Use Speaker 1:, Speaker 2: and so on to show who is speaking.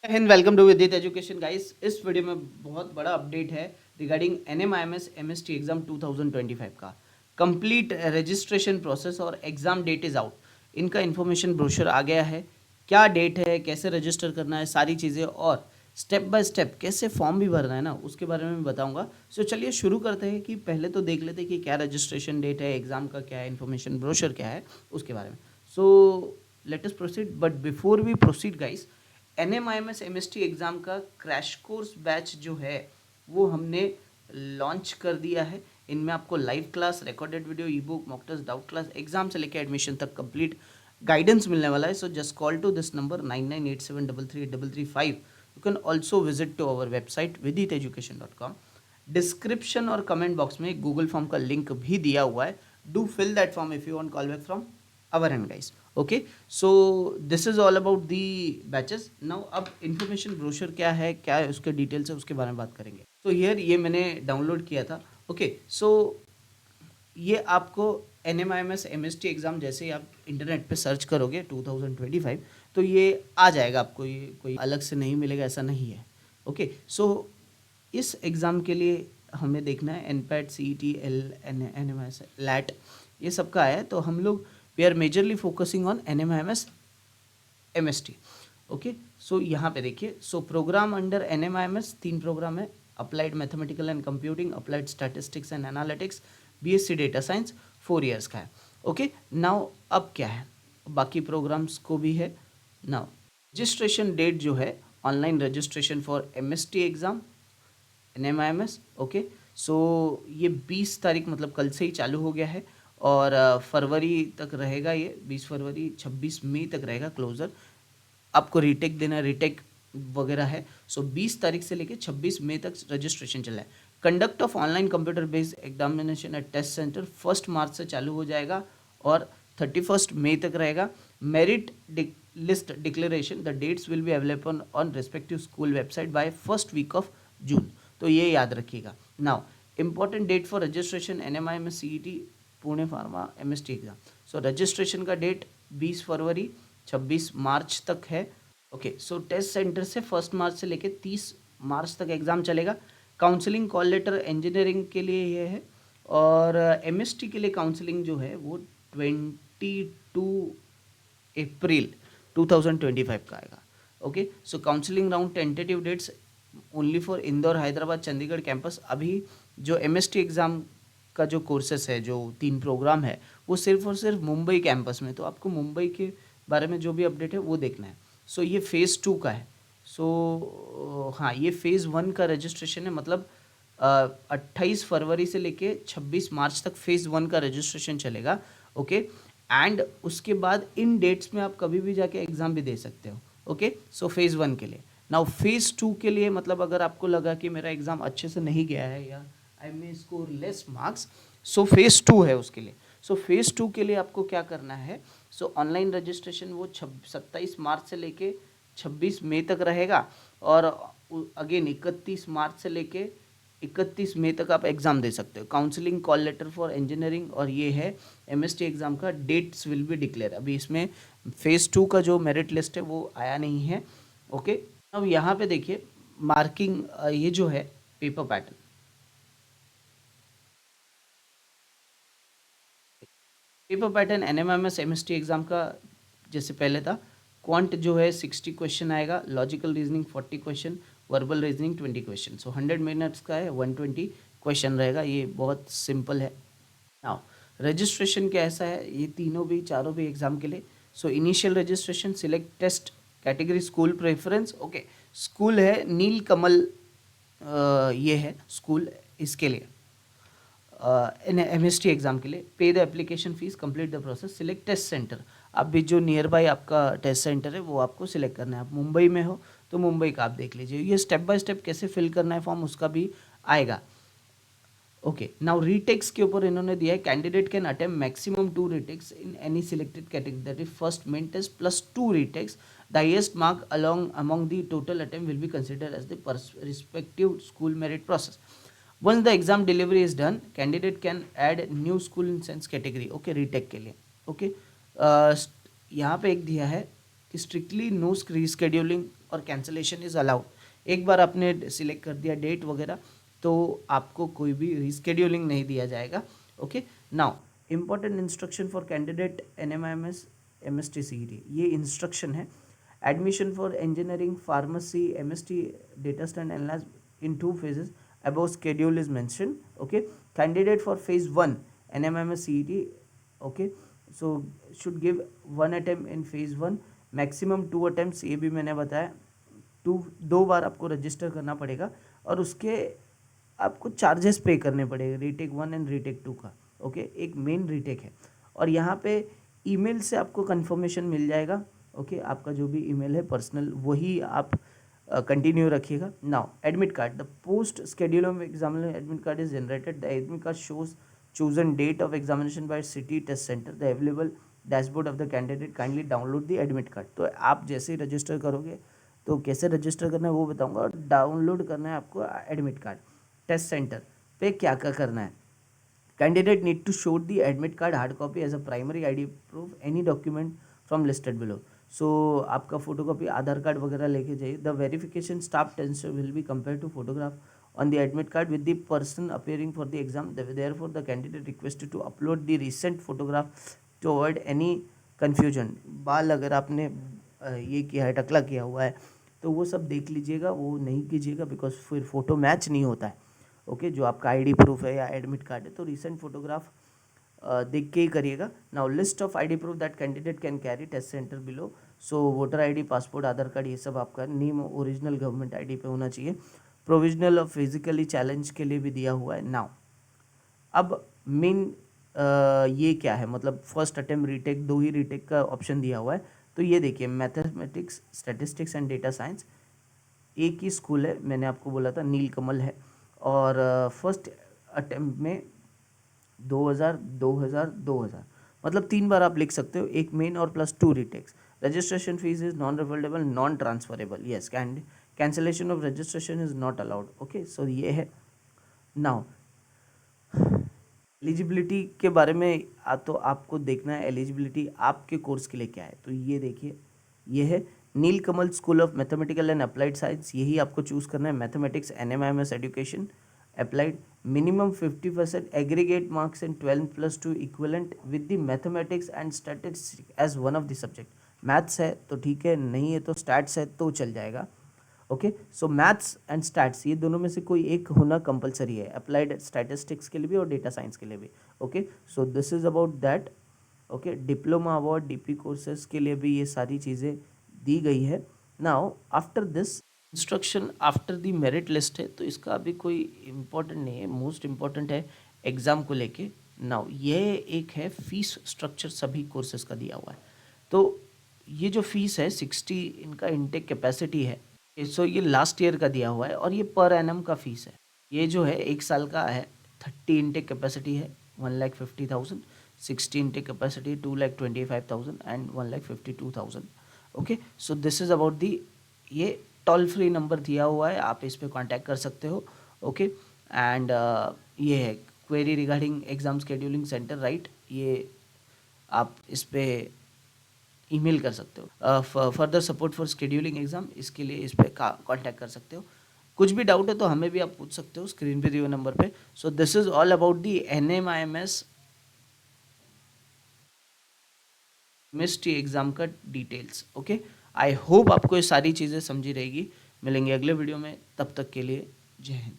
Speaker 1: And welcome to विदित education guys. इस video में बहुत बड़ा अपडेट है रिगार्डिंग एनएमआईएमएस एमएसटी एग्जाम 2025 का कंप्लीट रजिस्ट्रेशन प्रोसेस और एग्जाम डेट इज आउट। इनका इन्फॉर्मेशन ब्रोशर आ गया है, क्या डेट है, कैसे रजिस्टर करना है, सारी चीज़ें और स्टेप बाय स्टेप कैसे फॉर्म भी भरना है ना, उसके बारे में मैं बताऊंगा। सो चलिए शुरू करते हैं कि पहले तो देख लेते हैं कि क्या रजिस्ट्रेशन डेट है, एग्जाम का क्या है, इन्फॉर्मेशन ब्रोशर क्या है उसके बारे में। So let us proceed, but before we proceed guys, NMIMS MST exam का क्रैश कोर्स बैच जो है वो हमने लॉन्च कर दिया है। इनमें आपको live class, recorded video, e book, mock test, doubt class, exam से लेकर एडमिशन तक कंप्लीट गाइडेंस मिलने वाला है। So just call to this number 9987338335। You can also visit to our website viditeducation.com। Description और कमेंट बॉक्स में Google form का link भी दिया हुआ है। Do fill that form if you want call back from our end guys. Okay, so this is all about the batches. Now अब information brochure क्या है, क्या है उसके डिटेल्स है, उसके बारे में बात करेंगे। तो हियर ये मैंने डाउनलोड किया था। ओके, सो ये आपको N M I M S M S T exam जैसे ही आप इंटरनेट पे सर्च करोगे 2025 तो ये आ जाएगा आपको, ये कोई अलग से नहीं मिलेगा ऐसा नहीं है। ओके, सो इस एग्ज़ाम के लिए हमें देखना है N PAT, C E T, L N N M S, LAT, ये सबका आया है। तो हम लोग we are majorly focusing on N M I M S M S T. Okay, so यहाँ पे देखिए, so program under N M I M S 3 program है। Applied mathematical and computing, applied statistics and analytics, BSc data science, 4 years का है। Okay, now अब क्या है, बाकी प्रोग्राम्स को भी है। नाउ रजिस्ट्रेशन डेट जो है, online registration for M S T exam N M I M S. Okay, so ये 20 तारीख मतलब कल से ही चालू हो गया है और फरवरी तक रहेगा ये, 20 फरवरी 26 मई तक रहेगा क्लोज़र। आपको रीटेक देना, रीटेक वगैरह है। सो 20 तारीख से लेके 26 मई तक रजिस्ट्रेशन चला है। Conduct of online computer based examination at test center 1 मार्च से चालू हो जाएगा और 31 मई तक रहेगा। Merit list declaration, the dates will be available on respective school website by first week of June. तो ये याद रखिएगा। Now important date for registration N M I M S C E T Pune pharma M S T exam. So registration का date 20 फरवरी 26 मार्च तक है। Okay, सो test centre से 1 मार्च से लेके 30 मार्च तक एग्ज़ाम चलेगा। काउंसलिंग कॉल लेटर इंजीनियरिंग के लिए ये है और एमएसटी के लिए काउंसलिंग जो है वो 22 अप्रैल 2025 का आएगा। Okay, so counselling round tentative dates only for Indore, Hyderabad, Chandigarh campus. अभी जो एमएसटी एग्ज़ाम का जो कोर्सेस है, जो 3 प्रोग्राम है, वो सिर्फ और सिर्फ मुंबई कैंपस में। तो आपको मुंबई के बारे में जो भी अपडेट है वो देखना है। सो ये फ़ेज़ 2 का है। सो हाँ, ये फ़ेज़ 1 का रजिस्ट्रेशन है, मतलब 28 फरवरी से लेके 26 मार्च तक फ़ेज़ 1 का रजिस्ट्रेशन चलेगा। ओके, एंड उसके बाद इन डेट्स में आप कभी भी जाके एग्ज़ाम भी दे सकते हो। ओके, सो फ़ेज़ 1 के लिए। नाउ फ़ेज़ 2 के लिए, मतलब अगर आपको लगा कि मेरा एग्ज़ाम अच्छे से नहीं गया है या आई मे स्कोर लेस मार्क्स, सो फ़ेज़ 2 है उसके लिए। सो फ़ेज़ 2 के लिए आपको क्या करना है, सो ऑनलाइन रजिस्ट्रेशन वो 27 मार्च से लेके 26 मई तक रहेगा और अगेन 31 मार्च से लेके 31 मई तक आप एग्ज़ाम दे सकते हो। Counselling call letter for engineering और ये है एमएसटी एग्ज़ाम का डेट्स विल बी डिक्लेयर। अभी इसमें फ़ेज़ 2 का जो मेरिट लिस्ट है वो आया नहीं है। ओके, अब यहाँ पे देखिए मार्किंग, ये जो है paper pattern, paper pattern NMIMS MST exam का जैसे पहले था। क्वांट जो है 60 क्वेश्चन आएगा, logical reasoning 40 question, verbal reasoning 20 question. So 100 minutes का है, 120 क्वेश्चन रहेगा। ये बहुत सिंपल है। नाउ रजिस्ट्रेशन कैसा है, ये तीनों भी चारों भी एग्ज़ाम के लिए। So initial registration, select test category, school preference. Okay, school है नील कमल, ये है स्कूल इसके लिए, एम एस टी एग्ज़ाम के लिए। Pay the application fees, complete the process, select test center. आप भी जो नियर बाई आपका टेस्ट सेंटर है वो आपको सिलेक्ट करना है। आप मुंबई में हो तो मुंबई का आप देख लीजिए। ये स्टेप बाय स्टेप कैसे फिल करना है फॉर्म उसका भी आएगा। ओके, नाउ रीटेक्स के ऊपर इन्होंने दिया है, candidate can attempt maximum 2 retakes in any selected category, that is first main test plus 2 retakes. The highest mark along among the total attempt will be considered as the respective school merit process. Once the exam delivery is done, candidate can add new school in science category. Okay, retake के लिए। Okay, यहाँ पे एक दिया है कि strictly no rescheduling और cancellation is allowed. एक बार आपने सिलेक्ट कर दिया डेट वगैरह तो आपको कोई भी रिस्केड्यूलिंग नहीं दिया जाएगा। Okay, now important instruction for candidate NMIMS MST CET, ये इंस्ट्रक्शन है। Admission for engineering pharmacy MST data stand analyze in 2 phases above schedule is mentioned. Okay, candidate for phase 1 NMIMS CET, okay, so should give 1 attempt in phase 1, maximum 2 attempt, ये भी मैंने बताया। 2 बार आपको register करना पड़ेगा और उसके आपको चार्जेस पे करने पड़ेंगे, रीटेक 1 एंड रीटेक 2 का। ओके, एक मेन रीटेक है और यहाँ पे ईमेल से आपको कंफर्मेशन मिल जाएगा। ओके, आपका जो भी ईमेल है पर्सनल वही आप कंटिन्यू रखिएगा। Now admit card, the post schedule of examination admit card is generated. The admit card shows chosen date of examination by city test center, the available dashboard of the candidate, kindly download the admit card। तो आप जैसे ही register करोगे तो कैसे register करना है वो बताऊंगा, और डाउनलोड करना है आपको एडमिट कार्ड। टेस्ट सेंटर पे क्या क्या करना है, candidate need to show the admit card hard copy as a primary ID proof, any document from listed below. So आपका फोटोकॉपी आधार कार्ड वगैरह लेके जाइए। The verification staff tensor will be compare to photograph on the admit card with the person appearing for the exam. Therefore, the candidate requested to upload the recent photograph to avoid any confusion। बाल अगर आपने ये किया है, टकला किया हुआ है, तो वो सब देख लीजिएगा, वो नहीं कीजिएगा बिकॉज फिर फोटो मैच नहीं होता है। ओके, जो आपका ID प्रूफ है या एडमिट कार्ड है तो रिसेंट फोटोग्राफ देख के ही करिएगा। Now list of ID proof that candidate can carry test center below. So voter ID, passport, Aadhaar card, ये सब आपका नेम ओरिजिनल गवर्नमेंट ID पे होना चाहिए। प्रोविजनल और फिजिकली चैलेंज के लिए भी दिया हुआ है। नाउ अब मेन ये क्या है, मतलब फर्स्ट अटेम्प्ट रीटेक, 2 ही रीटेक का ऑप्शन दिया हुआ है। तो ये देखिए, mathematics, statistics and data science, एक ही स्कूल है, मैंने आपको बोला था नीलकमल है। और फर्स्ट अटेम्प्ट में 2000 2000 2000, मतलब 3 बार आप लिख सकते हो, एक मेन और +2 retakes. Registration fees is non refundable, non transferable. Yes, cancellation of registration is not allowed. Okay, so ये है। नाउ एलिजिबिलिटी के बारे में तो आपको देखना है एलिजिबिलिटी आपके कोर्स के लिए क्या है। तो ये देखिए, ये है Nilkamal school of mathematical and applied science, यही आपको चूज़ करना है। Mathematics NMIMS education applied, minimum 50% aggregate marks in 12+2 equivalent with the mathematics and statistics as one of the subject. Maths है तो ठीक है, नहीं है तो स्टैट्स है तो चल जाएगा। Okay, so maths and stats, ये दोनों में से कोई एक होना कंपलसरी है, अप्लाइड स्टैटिस्टिक्स के लिए भी और डेटा साइंस के लिए भी। Okay, so this is about that. Okay, diploma award, DP courses के लिए भी ये सारी चीज़ें दी गई है। Now after this instruction after the merit list है, तो इसका अभी कोई इम्पोर्टेंट नहीं है, मोस्ट इम्पॉर्टेंट है एग्ज़ाम को लेके। नाउ ये एक है फीस स्ट्रक्चर, सभी कोर्सेज का दिया हुआ है। तो ये जो फीस है 60 इनका इनटेक कैपेसिटी है। सो ये लास्ट ईयर का दिया हुआ है और ये पर एनम का फीस है। ये जो है 1 साल का है, 30 इनटेक कैपेसिटी है 1,50,000, 60 intake capacity 2,25,000 and 1,52,000। Okay, so this is about the, ये टोल फ्री नंबर दिया हुआ है, आप इस पर कॉन्टैक्ट कर सकते हो। ओके, एंड ये है query regarding exam scheduling centre, right, ये आप इस पर ईमेल कर सकते हो। Further support for scheduling exam, इसके लिए इस पर कांटेक्ट कर सकते हो। कुछ भी डाउट है तो हमें भी आप पूछ सकते हो स्क्रीन पे दिए हुए नंबर पे। So this is all about the NMIMS MST exam का डिटेल्स। ओके, आई होप आपको ये सारी चीज़ें समझी रहेगी। मिलेंगे अगले वीडियो में, तब तक के लिए जय हिंद।